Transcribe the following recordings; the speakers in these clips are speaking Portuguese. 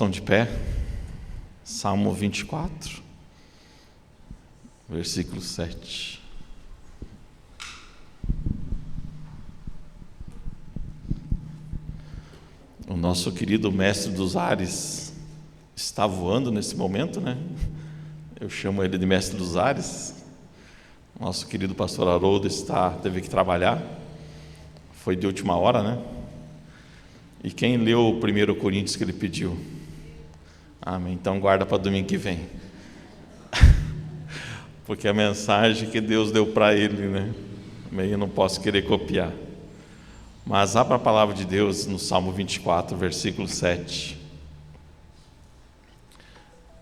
estão de pé. Salmo 24, versículo 7. O nosso querido mestre dos ares está voando nesse momento, né? Eu chamo ele de mestre dos ares. Nosso querido pastor Haroldo teve que trabalhar, foi de última hora, né? E quem leu o 1 Coríntios que ele pediu? Amém. Então guarda para domingo que vem, porque a mensagem que Deus deu para ele, né? Eu não posso querer copiar. Mas abra a palavra de Deus no Salmo 24, versículo 7.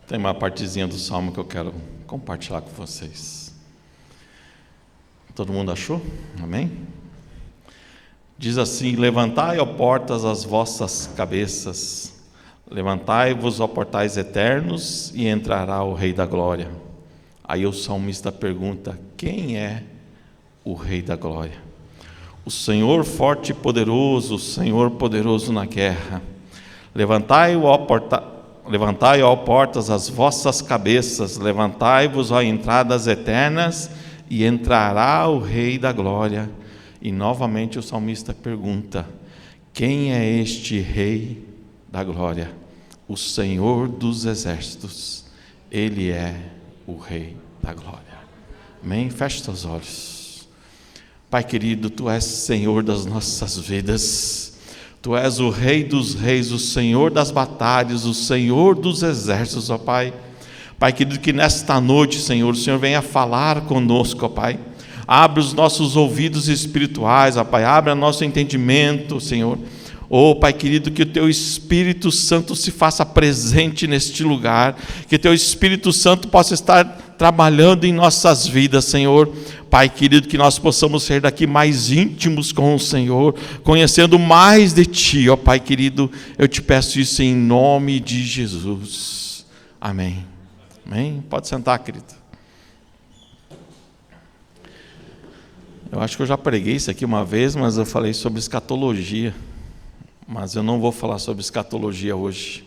Tem uma partezinha do Salmo que eu quero compartilhar com vocês. Todo mundo achou? Amém? Diz assim: levantai, ó portas, as vossas cabeças, levantai-vos, ó portais eternos, e entrará o Rei da Glória. Aí o salmista pergunta: quem é o Rei da Glória? O Senhor forte e poderoso, o Senhor poderoso na guerra. Levantai, ó portas, as vossas cabeças, levantai-vos, ó entradas eternas, e entrará o Rei da Glória. E novamente o salmista pergunta: quem é este Rei da Glória? O Senhor dos exércitos, Ele é o Rei da Glória. Amém? Feche seus olhos. Pai querido, Tu és Senhor das nossas vidas, Tu és o Rei dos reis, o Senhor das batalhas, o Senhor dos exércitos, ó Pai. Pai querido, que nesta noite, Senhor, o Senhor venha falar conosco, ó Pai. Abre os nossos ouvidos espirituais, ó Pai, abre o nosso entendimento, Senhor. Oh, Pai querido, que o Teu Espírito Santo se faça presente neste lugar, que o Teu Espírito Santo possa estar trabalhando em nossas vidas, Senhor. Pai querido, que nós possamos ser daqui mais íntimos com o Senhor, conhecendo mais de Ti, ó Pai querido. Eu te peço isso em nome de Jesus. Amém. Amém? Pode sentar, querido. Eu acho que eu já preguei isso aqui uma vez, mas eu falei sobre escatologia. Mas eu não vou falar sobre escatologia hoje.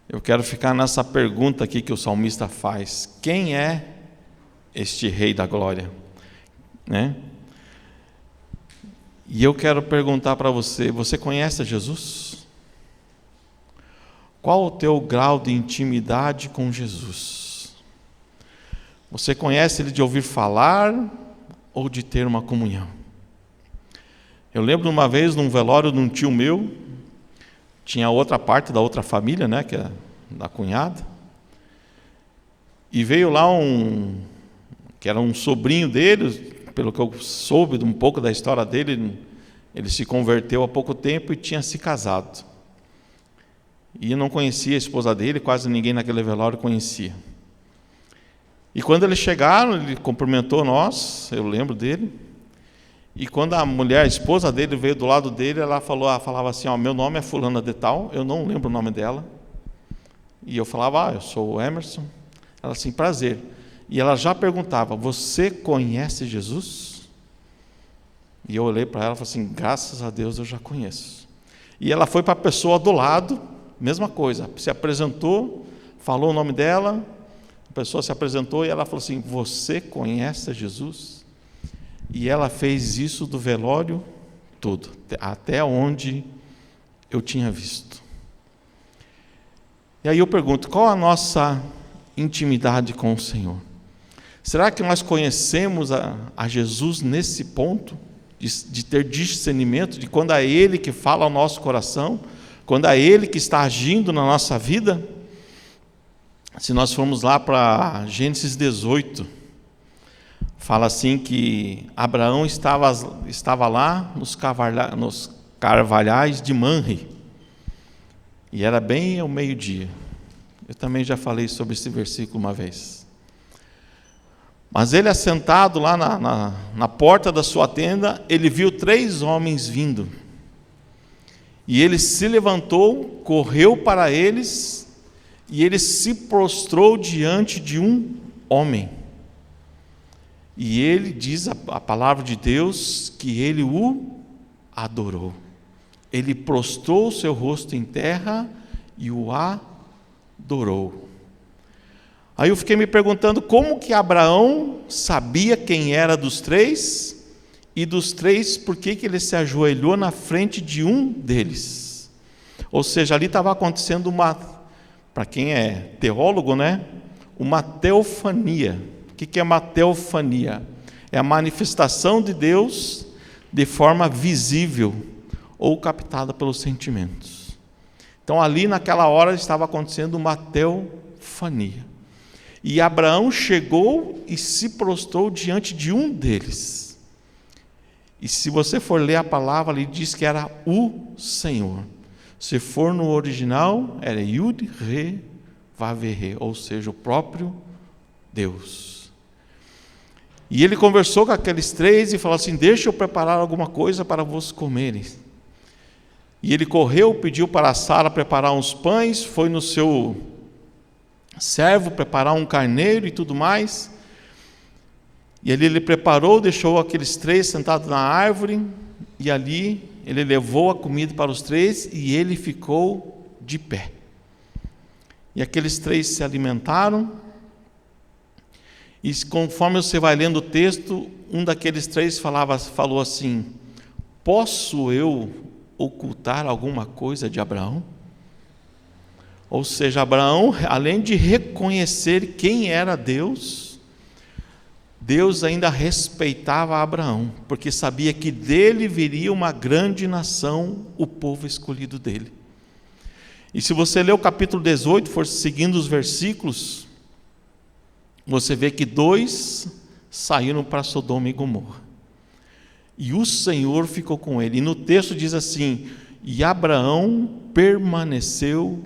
Eu quero ficar nessa pergunta aqui que o salmista faz: quem é este Rei da Glória? Né? E eu quero perguntar para você: você conhece Jesus? Qual o teu grau de intimidade com Jesus? Você conhece Ele de ouvir falar ou de ter uma comunhão? Eu lembro uma vez num velório de um tio meu, tinha outra parte da outra família, né, que é da cunhada, e veio lá que era um sobrinho dele, pelo que eu soube um pouco da história dele, ele se converteu há pouco tempo e tinha se casado. E eu não conhecia a esposa dele, quase ninguém naquele velório conhecia. E quando eles chegaram, ele cumprimentou nós, eu lembro dele. E quando a mulher, a esposa dele, veio do lado dele, ela falava assim: ó, meu nome é fulana de tal, eu não lembro o nome dela. E eu falava: eu sou o Emerson. Ela assim: prazer. E ela já perguntava: você conhece Jesus? E eu olhei para ela e falei assim: graças a Deus eu já conheço. E ela foi para a pessoa do lado, mesma coisa, se apresentou, falou o nome dela, a pessoa se apresentou e ela falou assim: você conhece Jesus? E ela fez isso do velório todo, até onde eu tinha visto. E aí eu pergunto: qual a nossa intimidade com o Senhor? Será que nós conhecemos a Jesus nesse ponto, de ter discernimento, de quando é Ele que fala ao nosso coração, quando é Ele que está agindo na nossa vida? Se nós formos lá para Gênesis 18, fala assim que Abraão estava lá nos carvalhais de Manre, e era bem ao meio-dia. Eu também já falei sobre esse versículo uma vez. Mas ele, assentado lá na porta da sua tenda, ele viu 3 homens vindo. E ele se levantou, correu para eles, e ele se prostrou diante de um homem. E ele diz a palavra de Deus que ele o adorou. Ele prostrou o seu rosto em terra e o adorou. Aí eu fiquei me perguntando como que Abraão sabia quem era dos três, e dos três, por que ele se ajoelhou na frente de um deles. Ou seja, ali estava acontecendo para quem é teólogo, uma teofania. O que é uma teofania? É a manifestação de Deus de forma visível ou captada pelos sentimentos. Então ali naquela hora estava acontecendo uma teofania. E Abraão chegou e se prostrou diante de um deles. E se você for ler a palavra, ele diz que era o Senhor. Se for no original, era Yud, Re, Vav, Re, ou seja, o próprio Deus. E ele conversou com aqueles três e falou assim: deixa eu preparar alguma coisa para vos comerem. E ele correu, pediu para Sara preparar uns pães, foi no seu servo preparar um carneiro e tudo mais. E ali ele preparou, deixou aqueles três sentados na árvore, e ali ele levou a comida para os três e ele ficou de pé. E aqueles três se alimentaram, e conforme você vai lendo o texto, um daqueles três falou assim: posso eu ocultar alguma coisa de Abraão? Ou seja, Abraão, além de reconhecer quem era Deus, Deus ainda respeitava Abraão, porque sabia que dele viria uma grande nação, o povo escolhido dele. E se você ler o capítulo 18, for seguindo os versículos, você vê que 2 saíram para Sodoma e Gomorra. E o Senhor ficou com ele. E no texto diz assim: e Abraão permaneceu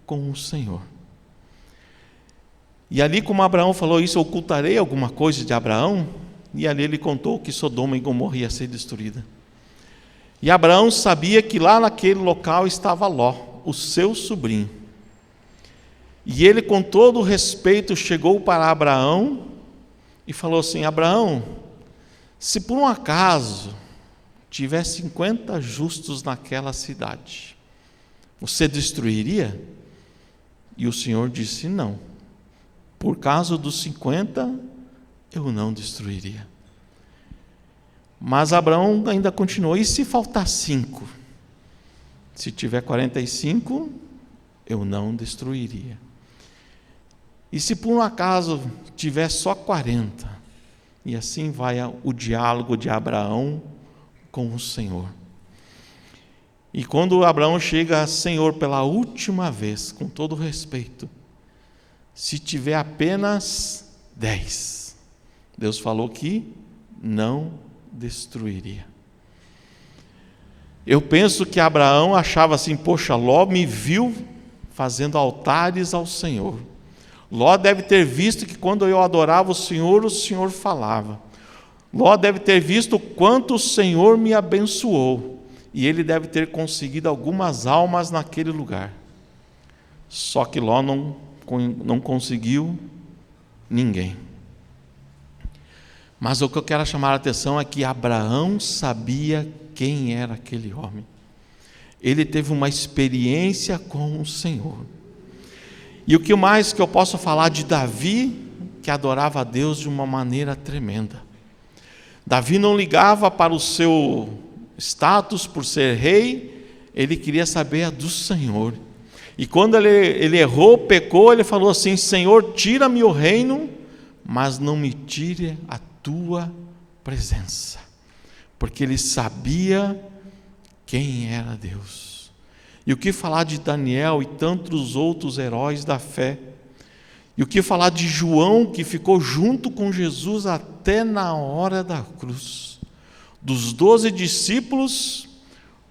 com o Senhor. E ali, como Abraão falou isso, ocultarei alguma coisa de Abraão, e ali ele contou que Sodoma e Gomorra ia ser destruída. E Abraão sabia que lá naquele local estava Ló, o seu sobrinho. E ele, com todo o respeito, chegou para Abraão e falou assim: Abraão, se por um acaso tiver 50 justos naquela cidade, você destruiria? E o Senhor disse: não, por causa dos 50 eu não destruiria. Mas Abraão ainda continuou: e se faltar 5? Se tiver 45, eu não destruiria. E se por um acaso tiver só 40? E assim vai o diálogo de Abraão com o Senhor. E quando Abraão chega a Senhor pela última vez, com todo respeito, se tiver apenas 10, Deus falou que não destruiria. Eu penso que Abraão achava assim: poxa, Ló me viu fazendo altares ao Senhor. Ló deve ter visto que quando eu adorava o Senhor falava. Ló deve ter visto o quanto o Senhor me abençoou. E ele deve ter conseguido algumas almas naquele lugar. Só que Ló não conseguiu ninguém. Mas o que eu quero chamar a atenção é que Abraão sabia quem era aquele homem. Ele teve uma experiência com o Senhor. E o que mais que eu posso falar de Davi, que adorava a Deus de uma maneira tremenda. Davi não ligava para o seu status por ser rei, ele queria saber a do Senhor. E quando ele errou, pecou, ele falou assim: Senhor, tira-me o reino, mas não me tire a tua presença. Porque ele sabia quem era Deus. E o que falar de Daniel e tantos outros heróis da fé? E o que falar de João, que ficou junto com Jesus até na hora da cruz? Dos 12 discípulos,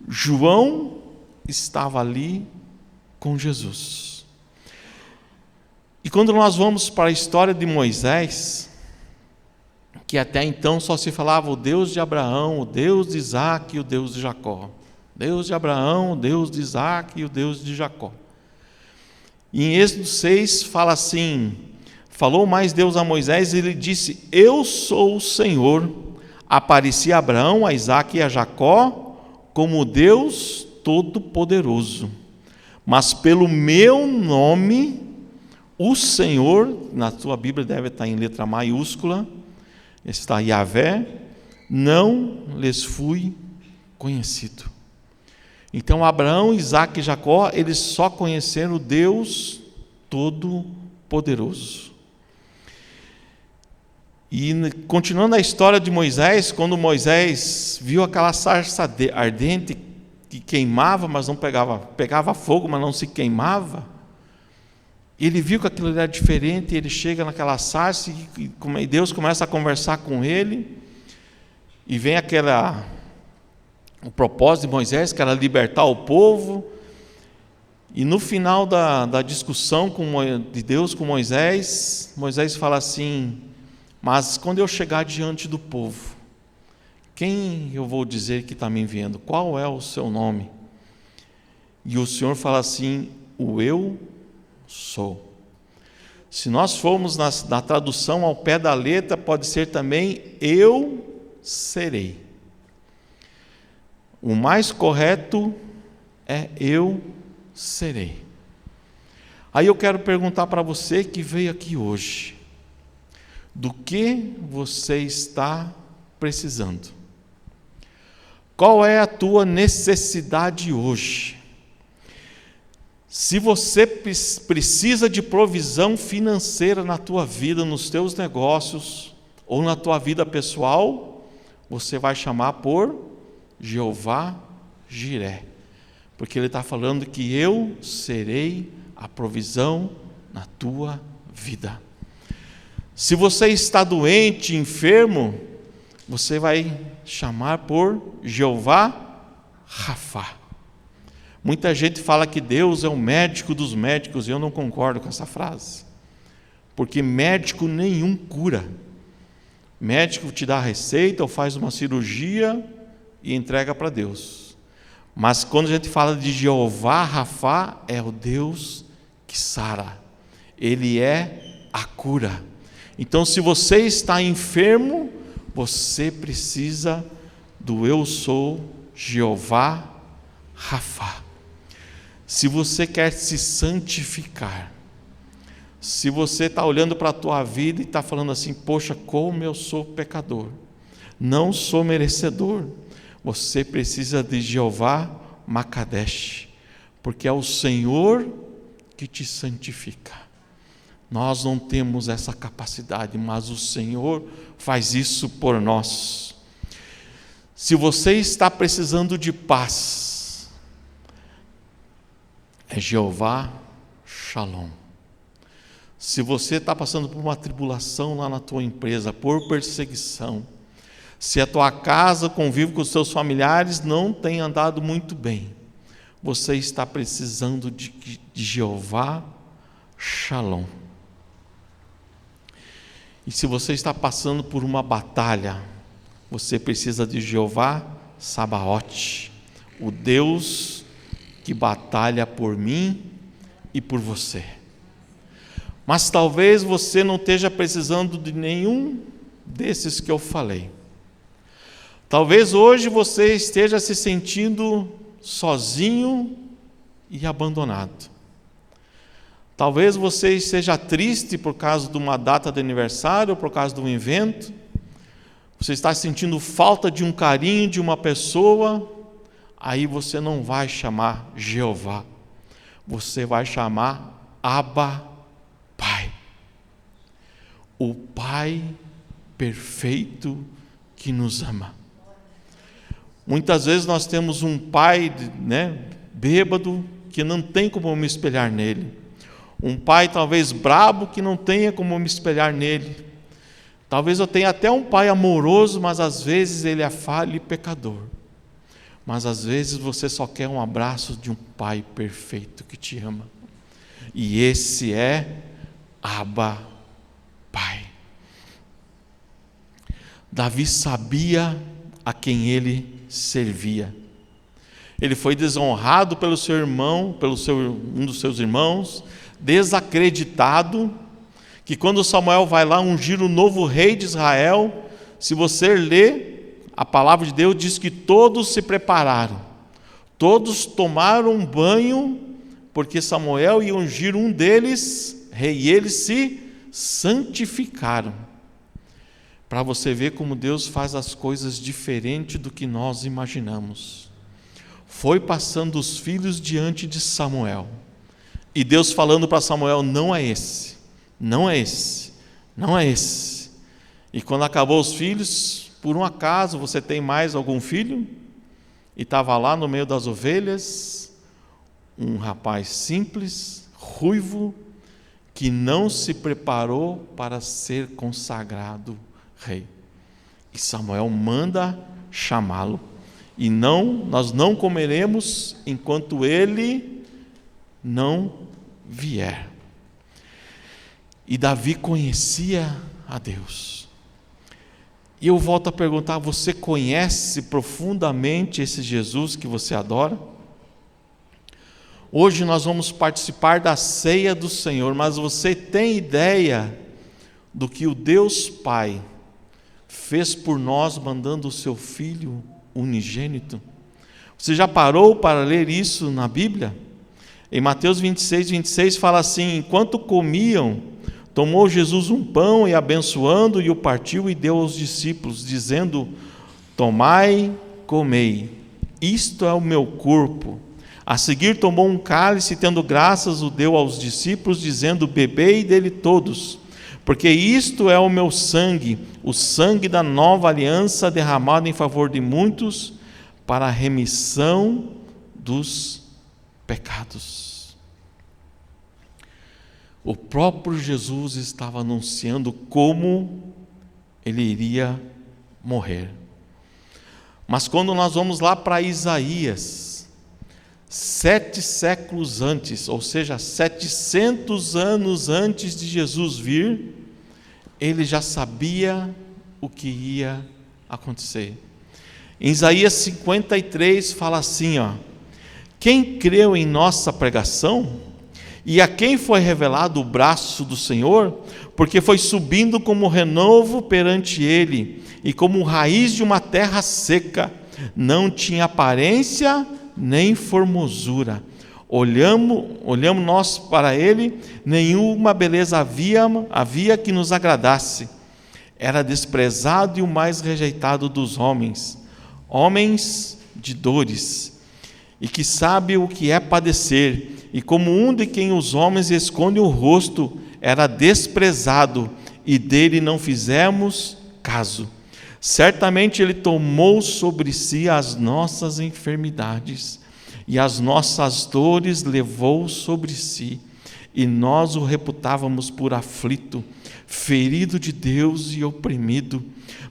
João estava ali com Jesus. E quando nós vamos para a história de Moisés, que até então só se falava o Deus de Abraão, o Deus de Isaac e o Deus de Jacó. Deus de Abraão, o Deus de Isaac e o Deus de Jacó. E em Êxodo 6 fala assim: falou mais Deus a Moisés e ele disse: eu sou o Senhor. Apareci a Abraão, a Isaac e a Jacó como Deus Todo-Poderoso. mas pelo meu nome, o Senhor, na sua Bíblia deve estar em letra maiúscula, está Yahvé, não lhes fui conhecido. Então Abraão, Isaque e Jacó, eles só conheceram o Deus Todo-Poderoso. E continuando a história de Moisés, quando Moisés viu aquela sarça ardente que queimava, mas não pegava fogo, mas não se queimava, ele viu que aquilo era diferente, ele chega naquela sarça e Deus começa a conversar com ele, e vem o propósito de Moisés, que era libertar o povo, e no final da discussão de Deus com Moisés, Moisés fala assim: mas quando eu chegar diante do povo, quem eu vou dizer que está me enviando? Qual é o seu nome? E o Senhor fala assim: o eu sou. Se nós formos na tradução ao pé da letra, pode ser também eu serei. O mais correto é eu serei. Aí eu quero perguntar para você que veio aqui hoje: do que você está precisando? Qual é a tua necessidade hoje? Se você precisa de provisão financeira na tua vida, nos teus negócios ou na tua vida pessoal, você vai chamar por Jeová Jiré, porque ele está falando que eu serei a provisão na tua vida. Se você está doente, enfermo, você vai chamar por Jeová Rafá. Muita gente fala que Deus é o médico dos médicos, e eu não concordo com essa frase, porque médico nenhum cura. Médico te dá a receita ou faz uma cirurgia e entrega para Deus. Mas quando a gente fala de Jeová Rafá, é o Deus que sara, ele é a cura. Então, se você está enfermo, você precisa do eu sou Jeová Rafá. Se você quer se santificar, se você está olhando para a tua vida e está falando assim: poxa, como eu sou pecador, não sou merecedor, você precisa de Jeová Makadesh, porque é o Senhor que te santifica. Nós não temos essa capacidade, mas o Senhor faz isso por nós. Se você está precisando de paz, é Jeová Shalom. Se você está passando por uma tribulação lá na tua empresa, por perseguição, se a tua casa, o convívio com os seus familiares não tem andado muito bem, você está precisando de Jeová Shalom. E se você está passando por uma batalha, você precisa de Jeová Sabaote, o Deus que batalha por mim e por você. Mas talvez você não esteja precisando de nenhum desses que eu falei. Talvez hoje você esteja se sentindo sozinho e abandonado. Talvez você esteja triste por causa de uma data de aniversário, ou por causa de um evento. Você está sentindo falta de um carinho de uma pessoa. Aí você não vai chamar Jeová, você vai chamar Abba, Pai. O Pai perfeito que nos ama. Muitas vezes nós temos um pai, bêbado, que não tem como me espelhar nele. Um pai talvez brabo, que não tenha como me espelhar nele. Talvez eu tenha até um pai amoroso, mas às vezes ele é falho e pecador. Mas às vezes você só quer um abraço de um pai perfeito que te ama. E esse é Abba, Pai. Davi sabia a quem ele servia. Ele foi desonrado pelo seu irmão, um dos seus irmãos, desacreditado, que quando Samuel vai lá ungir o novo rei de Israel, se você ler, a palavra de Deus diz que todos se prepararam, todos tomaram banho, porque Samuel ia ungir um deles rei, e eles se santificaram. Para você ver como Deus faz as coisas diferente do que nós imaginamos. Foi passando os filhos diante de Samuel, e Deus falando para Samuel: não é esse, não é esse, não é esse. E quando acabou os filhos, por um acaso você tem mais algum filho? E estava lá no meio das ovelhas um rapaz simples, ruivo, que não se preparou para ser consagrado rei. E Samuel manda chamá-lo. E nós não comeremos enquanto ele não vier. E Davi conhecia a Deus. E eu volto a perguntar: você conhece profundamente esse Jesus que você adora? Hoje nós vamos participar da ceia do Senhor, mas você tem ideia do que o Deus Pai fez por nós, mandando o seu Filho unigênito? Você já parou para ler isso na Bíblia? Em Mateus 26 fala assim: enquanto comiam, tomou Jesus um pão e, abençoando, e o partiu e deu aos discípulos, dizendo: tomai, comei, isto é o meu corpo. A seguir tomou um cálice e, tendo graças, o deu aos discípulos, dizendo: bebei dele todos, porque isto é o meu sangue, o sangue da nova aliança, derramado em favor de muitos, para a remissão dos pecados. O próprio Jesus estava anunciando como ele iria morrer. Mas quando nós vamos lá para Isaías, 7 séculos antes, ou seja, 700 anos antes de Jesus vir, ele já sabia o que ia acontecer. Em Isaías 53 fala assim: quem creu em nossa pregação? E a quem foi revelado o braço do Senhor? Porque foi subindo como renovo perante ele, e como raiz de uma terra seca, não tinha aparência nem formosura. Olhamos nós para ele, nenhuma beleza havia que nos agradasse. Era desprezado e o mais rejeitado dos homens de dores, e que sabe o que é padecer, e como um de quem os homens escondem o rosto, era desprezado, e dele não fizemos caso. Certamente ele tomou sobre si as nossas enfermidades, e as nossas dores levou sobre si, e nós o reputávamos por aflito, ferido de Deus e oprimido.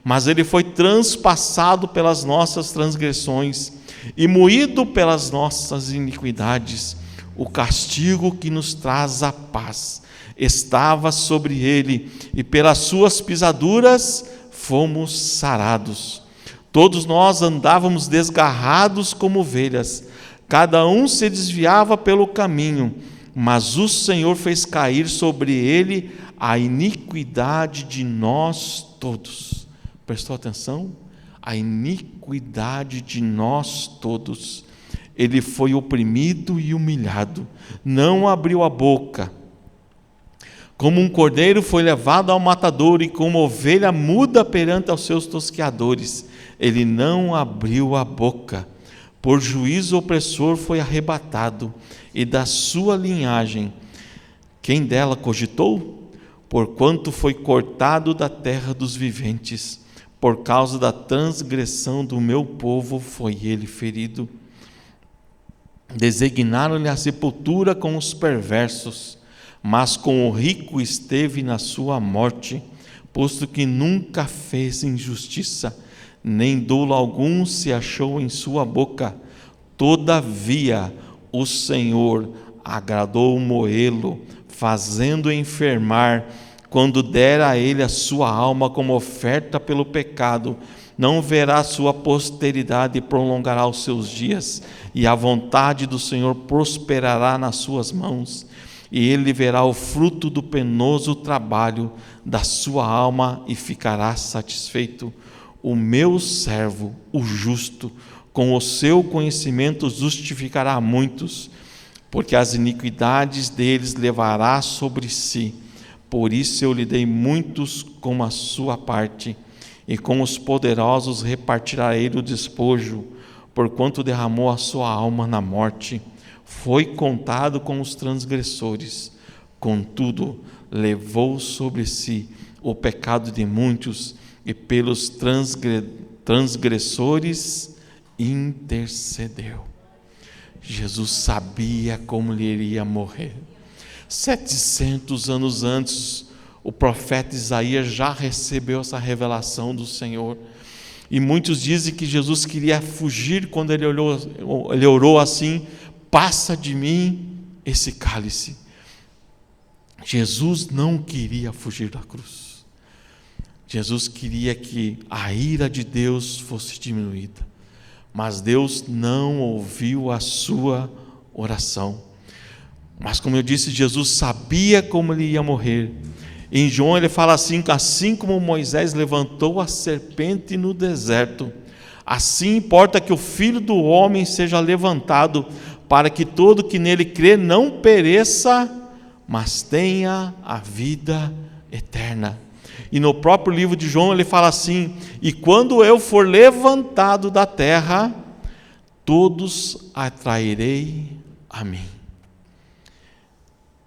Mas ele foi transpassado pelas nossas transgressões e moído pelas nossas iniquidades. O castigo que nos traz a paz estava sobre ele, e pelas suas pisaduras fomos sarados. Todos nós andávamos desgarrados como ovelhas, cada um se desviava pelo caminho, mas o Senhor fez cair sobre ele a iniquidade de nós todos. Prestou atenção? A iniquidade de nós todos. Ele foi oprimido e humilhado, não abriu a boca. Como um cordeiro foi levado ao matador, e como ovelha muda perante aos seus tosqueadores, ele não abriu a boca. Por juízo opressor foi arrebatado, e da sua linhagem, quem dela cogitou? Porquanto foi cortado da terra dos viventes, por causa da transgressão do meu povo foi ele ferido. Designaram-lhe a sepultura com os perversos, mas com o rico esteve na sua morte, posto que nunca fez injustiça, nem dolo algum se achou em sua boca. Todavia o Senhor agradou moê-lo, fazendo enfermar, quando dera a ele a sua alma como oferta pelo pecado. Não verá sua posteridade e prolongará os seus dias, e a vontade do Senhor prosperará nas suas mãos, e ele verá o fruto do penoso trabalho da sua alma e ficará satisfeito. O meu servo, o justo, com o seu conhecimento justificará muitos, porque as iniquidades deles levará sobre si. Por isso eu lhe dei muitos como a sua parte, e com os poderosos repartirá ele o despojo, porquanto derramou a sua alma na morte. Foi contado com os transgressores, contudo levou sobre si o pecado de muitos, e pelos transgressores intercedeu. Jesus sabia como ele iria morrer. 700 anos antes, o profeta Isaías já recebeu essa revelação do Senhor. E muitos dizem que Jesus queria fugir quando ele orou assim: passa de mim esse cálice. Jesus não queria fugir da cruz. Jesus queria que a ira de Deus fosse diminuída. Mas Deus não ouviu a sua oração. Mas como eu disse, Jesus sabia como ele ia morrer. Em João ele fala assim como Moisés levantou a serpente no deserto, assim importa que o Filho do Homem seja levantado, para que todo que nele crê não pereça, mas tenha a vida eterna. E no próprio livro de João ele fala assim: e quando eu for levantado da terra, todos atrairei a mim.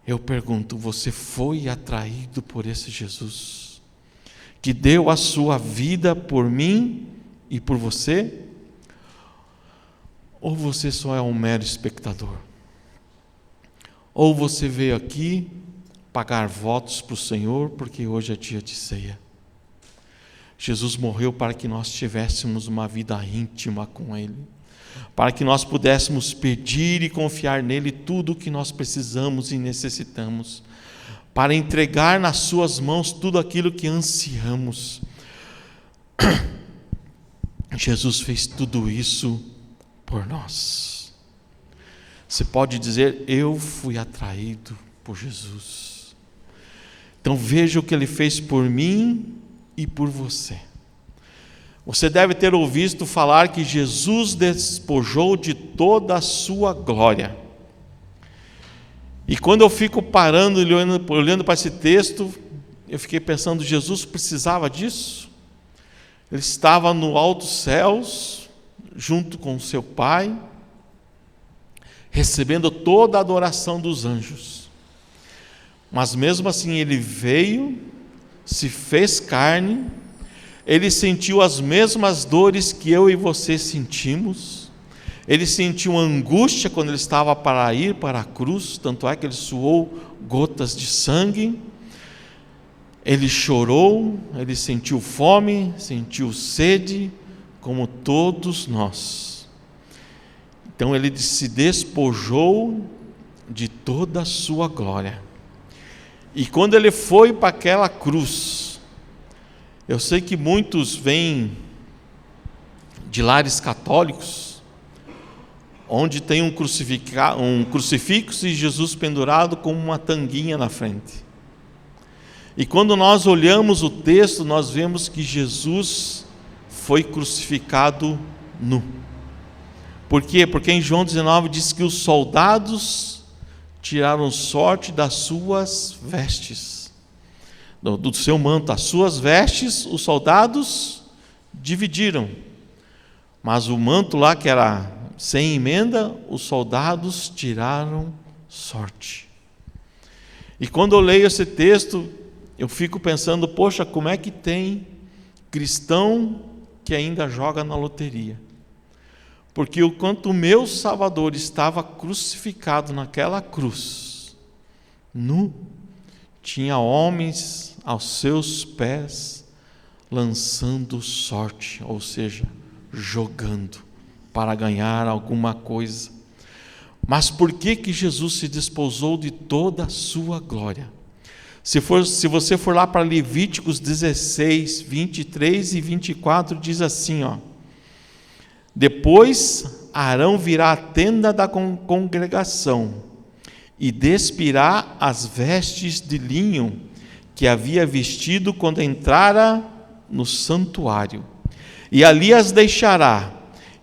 Eu pergunto, você foi atraído por esse Jesus, que deu a sua vida por mim e por você? Ou você só é um mero espectador? Ou você veio aqui pagar votos para o Senhor, porque hoje é dia de ceia? Jesus morreu para que nós tivéssemos uma vida íntima com Ele, para que nós pudéssemos pedir e confiar nele tudo o que nós precisamos e necessitamos, para entregar nas suas mãos tudo aquilo que ansiamos. Jesus fez tudo isso por nós. Você pode dizer: eu fui atraído por Jesus. Então veja o que Ele fez por mim e por você. Você deve ter ouvido falar que Jesus despojou de toda a sua glória. E quando eu fico parando e olhando para esse texto, eu fiquei pensando: Jesus precisava disso? Ele estava no alto céus, junto com seu Pai, recebendo toda a adoração dos anjos. Mas mesmo assim ele veio, se fez carne, ele sentiu as mesmas dores que eu e você sentimos. Ele sentiu angústia quando ele estava para ir para a cruz, tanto é que ele suou gotas de sangue. Ele chorou, ele sentiu fome, sentiu sede, como todos nós. Então ele se despojou de toda a sua glória. E quando ele foi para aquela cruz, eu sei que muitos vêm de lares católicos, onde tem um crucifixo e Jesus pendurado com uma tanguinha na frente. E quando nós olhamos o texto, nós vemos que Jesus foi crucificado nu. Por quê? Porque em João 19 diz que os soldados tiraram sorte das suas vestes, do seu manto. As suas vestes os soldados dividiram, mas o manto lá que era sem emenda, os soldados tiraram sorte. E quando eu leio esse texto, eu fico pensando: poxa, como é que tem cristão que ainda joga na loteria? Porque enquanto o meu Salvador estava crucificado naquela cruz, nu, tinha homens aos seus pés lançando sorte, ou seja, jogando para ganhar alguma coisa. Mas por que Jesus se desposou de toda a sua glória? Se você for lá para Levíticos 16, 23 e 24, diz assim, depois Arão virá à tenda da congregação e despirá as vestes de linho que havia vestido quando entrara no santuário, e ali as deixará,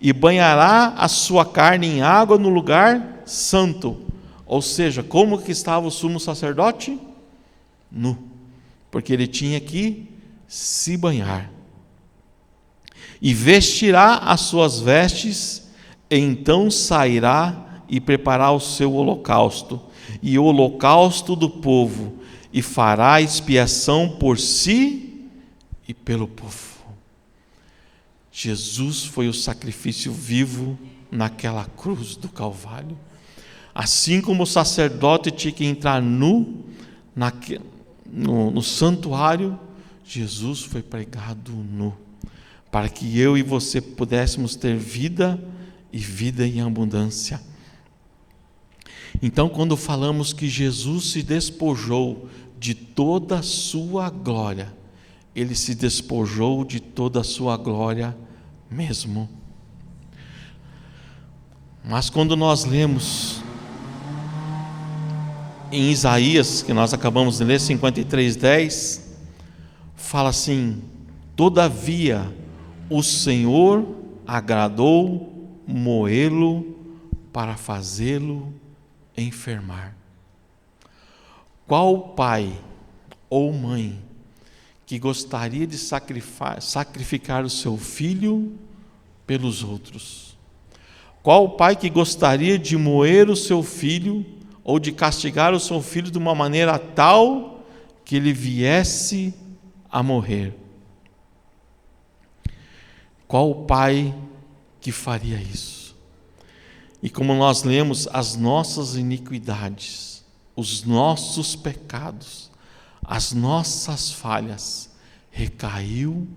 e banhará a sua carne em água no lugar santo, Ou seja, como que estava o sumo sacerdote? Nu, porque ele tinha que se banhar. E vestirá as suas vestes, então sairá e preparará o seu holocausto, e o holocausto do povo, e fará expiação por si e pelo povo. Jesus foi o sacrifício vivo naquela cruz do Calvário. Assim como o sacerdote tinha que entrar nu no santuário, Jesus foi pregado nu, para que eu e você pudéssemos ter vida e vida em abundância. Então, quando falamos que Jesus se despojou de toda a sua glória, ele se despojou de toda a sua glória mesmo. Mas quando nós lemos em Isaías, que nós acabamos de ler, 53:10, fala assim: todavia o Senhor agradou moê-lo para fazê-lo enfermar. Qual pai ou mãe que gostaria de sacrificar o seu filho pelos outros? Qual pai que gostaria de moer o seu filho ou de castigar o seu filho de uma maneira tal que ele viesse a morrer? Qual pai que faria isso? E como nós lemos, as nossas iniquidades, os nossos pecados, as nossas falhas, recaiu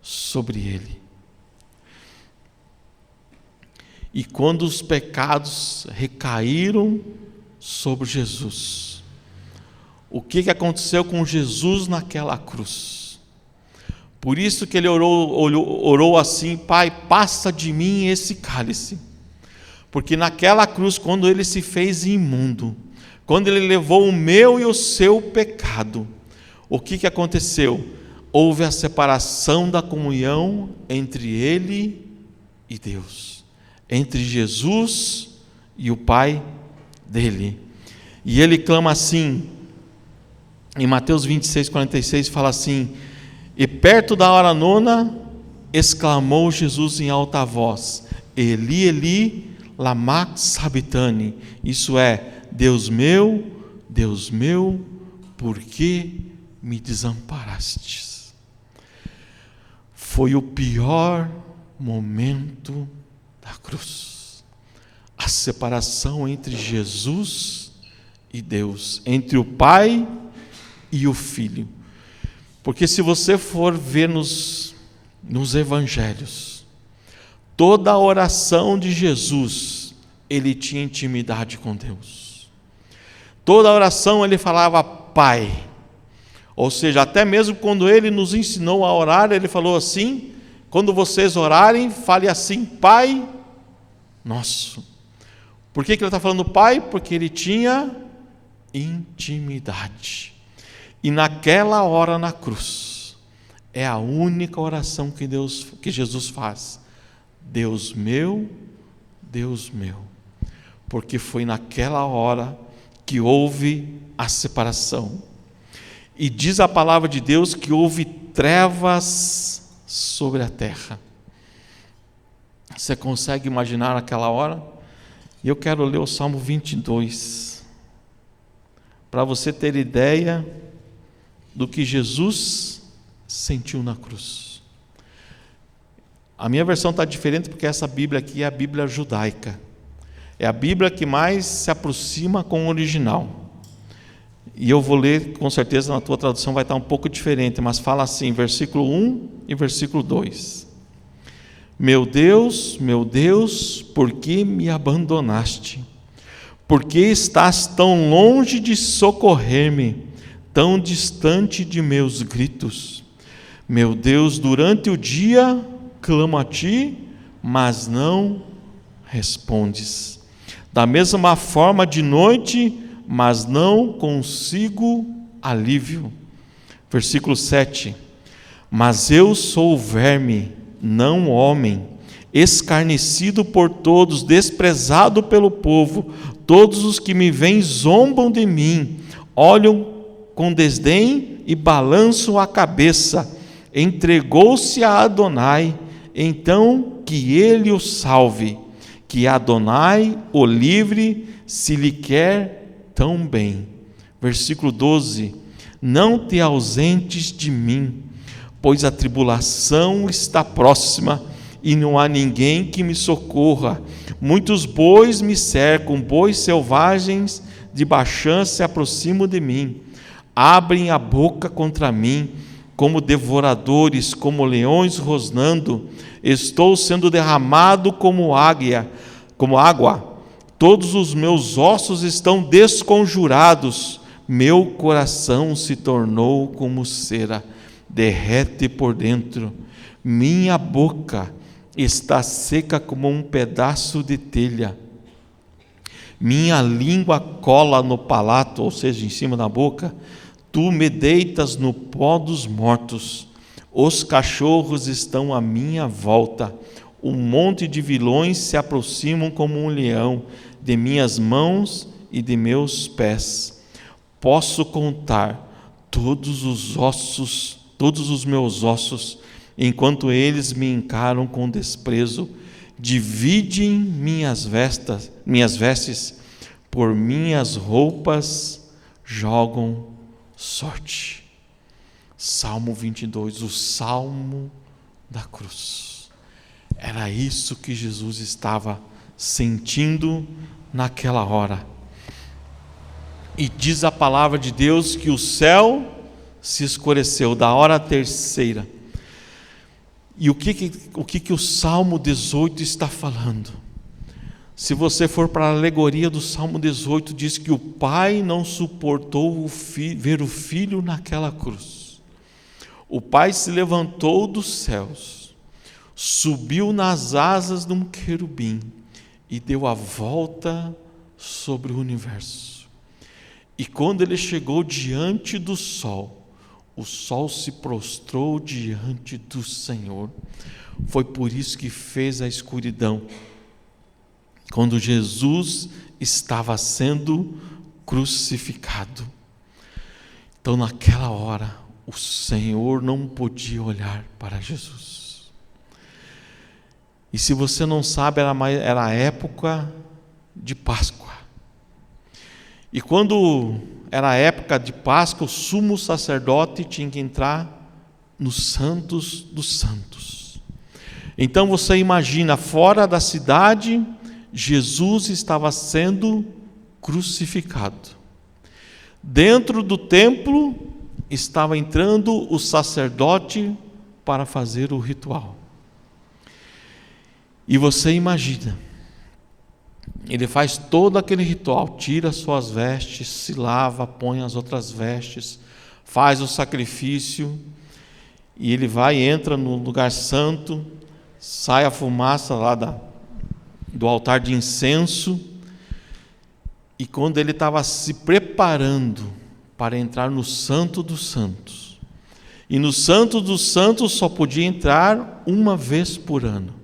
sobre ele. E quando os pecados recaíram sobre Jesus, o que aconteceu com Jesus naquela cruz? Por isso que ele orou assim: Pai, passa de mim esse cálice. Porque naquela cruz, quando ele se fez imundo, quando ele levou o meu e o seu pecado, o que aconteceu? Houve a separação da comunhão entre ele e Deus, entre Jesus e o Pai dele. E ele clama assim, em Mateus 26:46, fala assim: e perto da hora nona, exclamou Jesus em alta voz: Eli, Eli, lama sabachthani. Isso é: Deus meu, por que me desamparastes? Foi o pior momento da cruz, a separação entre Jesus e Deus, entre o Pai e o Filho. Porque se você for ver nos evangelhos, toda a oração de Jesus, ele tinha intimidade com Deus. Toda a oração ele falava Pai. Ou seja, até mesmo quando ele nos ensinou a orar, ele falou assim: quando vocês orarem, fale assim: Pai nosso. Por que ele está falando Pai? Porque ele tinha intimidade. E naquela hora na cruz, é a única oração que Jesus faz: Deus meu, porque foi naquela hora que houve a separação. E diz a palavra de Deus que houve trevas sobre a terra. Você consegue imaginar aquela hora? E eu quero ler o Salmo 22, para você ter ideia do que Jesus sentiu na cruz. A minha versão está diferente porque essa Bíblia aqui é a Bíblia judaica. É a Bíblia que mais se aproxima com o original. E eu vou ler, com certeza na tua tradução vai estar um pouco diferente, mas fala assim, versículo 1 e versículo 2. Meu Deus, por que me abandonaste? Por que estás tão longe de socorrer-me, tão distante de meus gritos? Meu Deus, durante o dia clamo a ti, mas não respondes. Da mesma forma de noite, mas não consigo alívio. Versículo 7. Mas eu sou verme, não homem, escarnecido por todos, desprezado pelo povo, Todos os que me veem zombam de mim, olham com desdém e balançam a cabeça. Entregou-se a Adonai, então que ele o salve, que Adonai o livre, se lhe quer tão bem. Versículo 12: não te ausentes de mim, pois a tribulação está próxima, e não há ninguém que me socorra. Muitos bois me cercam, bois selvagens de Baxã se aproximam de mim. Abrem a boca contra mim, como devoradores, como leões rosnando. Estou sendo derramado como água. Todos os meus ossos estão desconjurados. Meu coração se tornou como cera, derrete por dentro. Minha boca está seca como um pedaço de telha. Minha língua cola no palato, ou seja, em cima da boca. Tu me deitas no pó dos mortos. Os cachorros estão à minha volta. Um monte de vilões se aproximam como um leão, de minhas mãos e de meus pés. Posso contar todos os meus ossos, enquanto eles me encaram com desprezo. Dividem minhas vestes, por minhas roupas jogam sorte. Salmo 22, o salmo da cruz. Era isso que Jesus estava sentindo naquela hora. E diz a palavra de Deus que o céu se escureceu da hora terceira. E o que o Salmo 18 está falando? Se você for para a alegoria do Salmo 18, diz que o pai não suportou ver o filho naquela cruz. O pai se levantou dos céus, subiu nas asas de um querubim e deu a volta sobre o universo. E quando ele chegou diante do sol, o sol se prostrou diante do Senhor. Foi por isso que fez a escuridão. Quando Jesus estava sendo crucificado. Então, naquela hora, o Senhor não podia olhar para Jesus. E se você não sabe, era a época de Páscoa. E quando era a época de Páscoa, o sumo sacerdote tinha que entrar nos santos dos santos. Então você imagina, fora da cidade, Jesus estava sendo crucificado. Dentro do templo estava entrando o sacerdote para fazer o ritual. E você imagina, ele faz todo aquele ritual, tira suas vestes, se lava, põe as outras vestes, faz o sacrifício, e ele entra no lugar santo, sai a fumaça lá do altar de incenso, e quando ele estava se preparando para entrar no Santo dos Santos, e no Santo dos Santos só podia entrar uma vez por ano,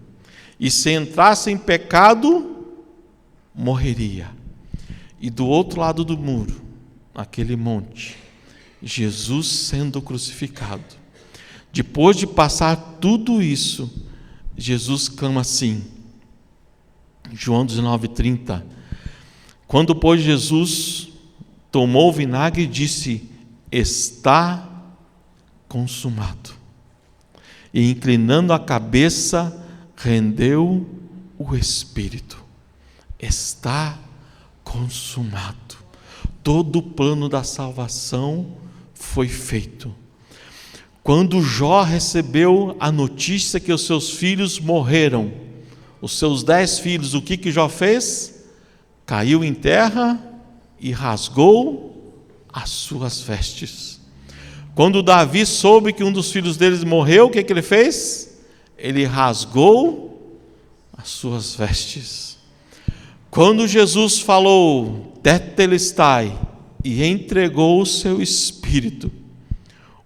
e se entrasse em pecado, morreria. E do outro lado do muro, aquele monte, Jesus sendo crucificado. Depois de passar tudo isso, Jesus clama assim, João 19:30, quando pois Jesus tomou o vinagre e disse, está consumado, e inclinando a cabeça, rendeu o espírito. Está consumado. Todo o plano da salvação foi feito. Quando Jó recebeu a notícia que os seus filhos morreram, os seus 10 filhos, o que Jó fez? Caiu em terra e rasgou as suas vestes. Quando Davi soube que um dos filhos deles morreu, o que ele fez? Ele rasgou as suas vestes. Quando Jesus falou, tetelestai, e entregou o seu espírito,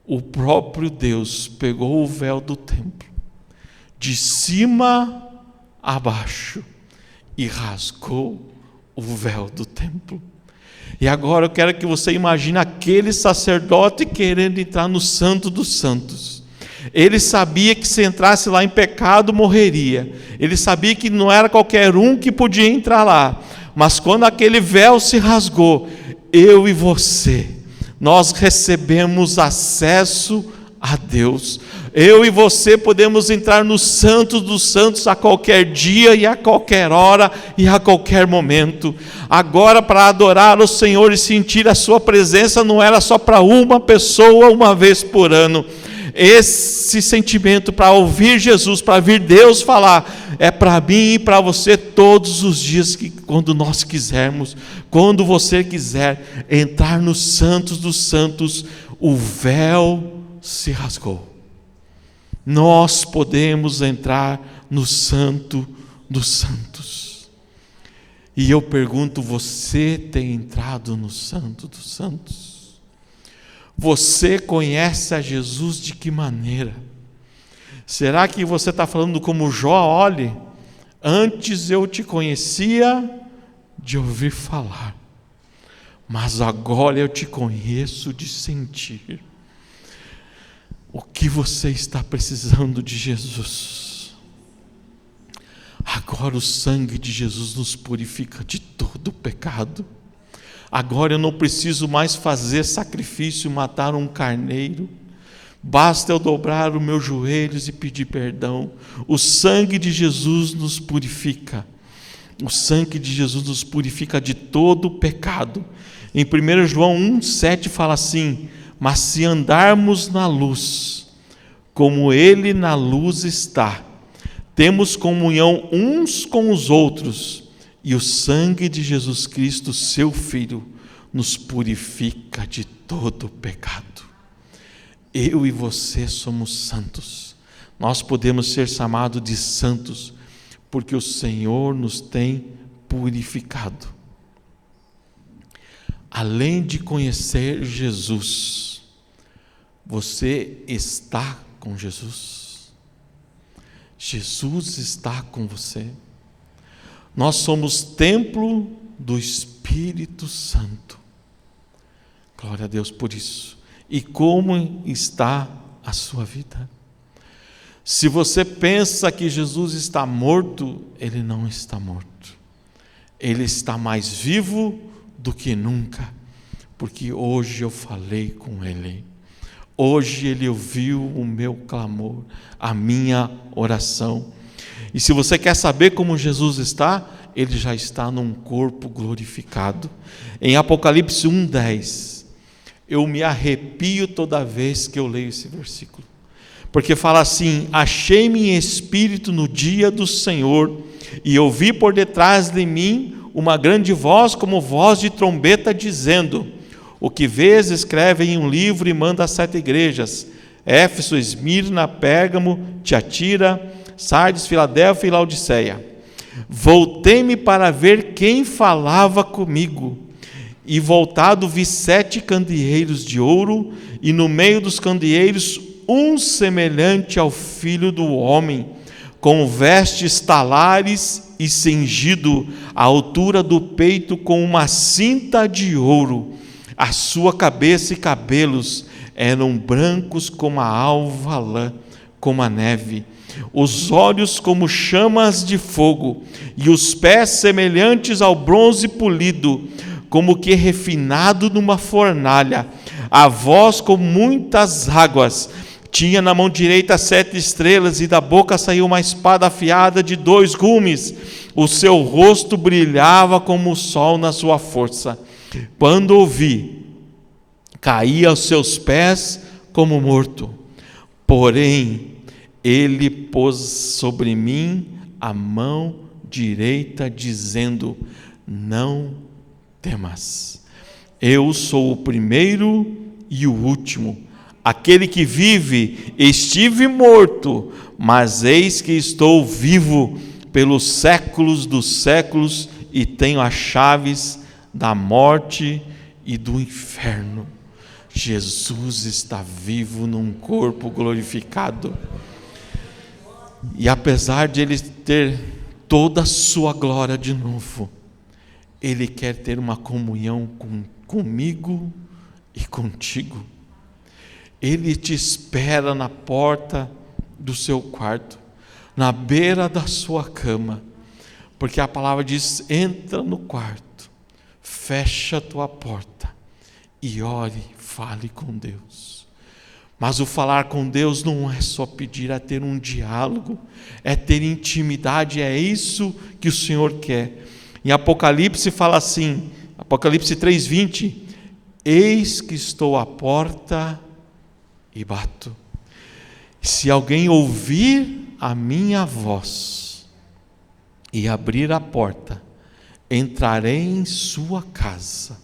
o próprio Deus pegou o véu do templo, de cima a baixo, e rasgou o véu do templo. E agora eu quero que você imagine aquele sacerdote querendo entrar no Santo dos Santos. Ele sabia que se entrasse lá em pecado, morreria. Ele sabia que não era qualquer um que podia entrar lá. Mas quando aquele véu se rasgou, eu e você, nós recebemos acesso a Deus. Eu e você podemos entrar no Santo dos Santos a qualquer dia e a qualquer hora e a qualquer momento. Agora, para adorar o Senhor e sentir a sua presença, não era só para uma pessoa uma vez por ano. Esse sentimento para ouvir Jesus, para ouvir Deus falar, é para mim e para você todos os dias, que quando nós quisermos, quando você quiser entrar no Santos dos Santos, o véu se rasgou. Nós podemos entrar no Santo dos Santos. E eu pergunto, você tem entrado no Santo dos Santos? Você conhece a Jesus de que maneira? Será que você está falando como Jó? Olhe, antes eu te conhecia de ouvir falar, mas agora eu te conheço de sentir. O que você está precisando de Jesus? Agora o sangue de Jesus nos purifica de todo o pecado. Agora eu não preciso mais fazer sacrifício, matar um carneiro. Basta eu dobrar os meus joelhos e pedir perdão. O sangue de Jesus nos purifica. O sangue de Jesus nos purifica de todo o pecado. Em 1 João 1,7 fala assim: mas se andarmos na luz, como Ele na luz está, temos comunhão uns com os outros, e o sangue de Jesus Cristo, seu Filho, nos purifica de todo o pecado. Eu e você somos santos. Nós podemos ser chamados de santos, porque o Senhor nos tem purificado. Além de conhecer Jesus, você está com Jesus? Jesus está com você? Nós somos templo do Espírito Santo. Glória a Deus por isso. E como está a sua vida? Se você pensa que Jesus está morto, Ele não está morto. Ele está mais vivo do que nunca, porque hoje eu falei com Ele. Hoje Ele ouviu o meu clamor, a minha oração. E se você quer saber como Jesus está, Ele já está num corpo glorificado. Em Apocalipse 1,10, eu me arrepio toda vez que eu leio esse versículo, porque fala assim: achei-me em espírito no dia do Senhor, e ouvi por detrás de mim uma grande voz, como voz de trombeta, dizendo: o que vês, escreve em um livro e manda às 7 igrejas: Éfeso, Esmirna, Pérgamo, Tiatira, Sardes, Filadélfia e Laodiceia. Voltei-me para ver quem falava comigo, e voltado vi 7 candeeiros de ouro, e no meio dos candeeiros um semelhante ao Filho do Homem, com vestes talares e cingido à altura do peito com uma cinta de ouro. A sua cabeça e cabelos eram brancos como a alva lã, como a neve. Os olhos como chamas de fogo, e os pés semelhantes ao bronze polido, como que refinado numa fornalha. A voz como muitas águas. Tinha na mão direita 7 estrelas, e da boca saiu uma espada afiada de 2 gumes. O seu rosto brilhava como o sol na sua força. Quando ouvi, caí aos seus pés como morto. Porém, ele pôs sobre mim a mão direita, dizendo: não temas. Eu sou o primeiro e o último, aquele que vive. Estive morto, mas eis que estou vivo pelos séculos dos séculos, e tenho as chaves da morte e do inferno. Jesus está vivo num corpo glorificado. E apesar de Ele ter toda a sua glória de novo, Ele quer ter uma comunhão comigo e contigo. Ele te espera na porta do seu quarto, na beira da sua cama, porque a palavra diz: entra no quarto, fecha a tua porta e ore, fale com Deus. Mas o falar com Deus não é só pedir, é ter um diálogo, é ter intimidade, é isso que o Senhor quer. Em Apocalipse fala assim, Apocalipse 3:20, eis que estou à porta e bato. Se alguém ouvir a minha voz e abrir a porta, entrarei em sua casa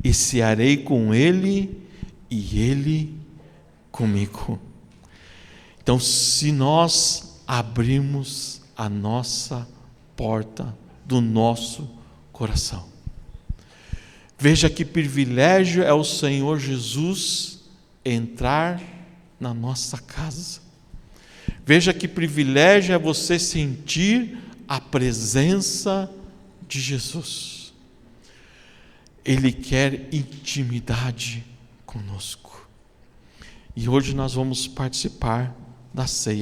e cearei com ele e ele comigo. Então, se nós abrirmos a nossa porta do nosso coração, veja que privilégio é o Senhor Jesus entrar na nossa casa. Veja que privilégio é você sentir a presença de Jesus. Ele quer intimidade conosco. E hoje nós vamos participar da ceia.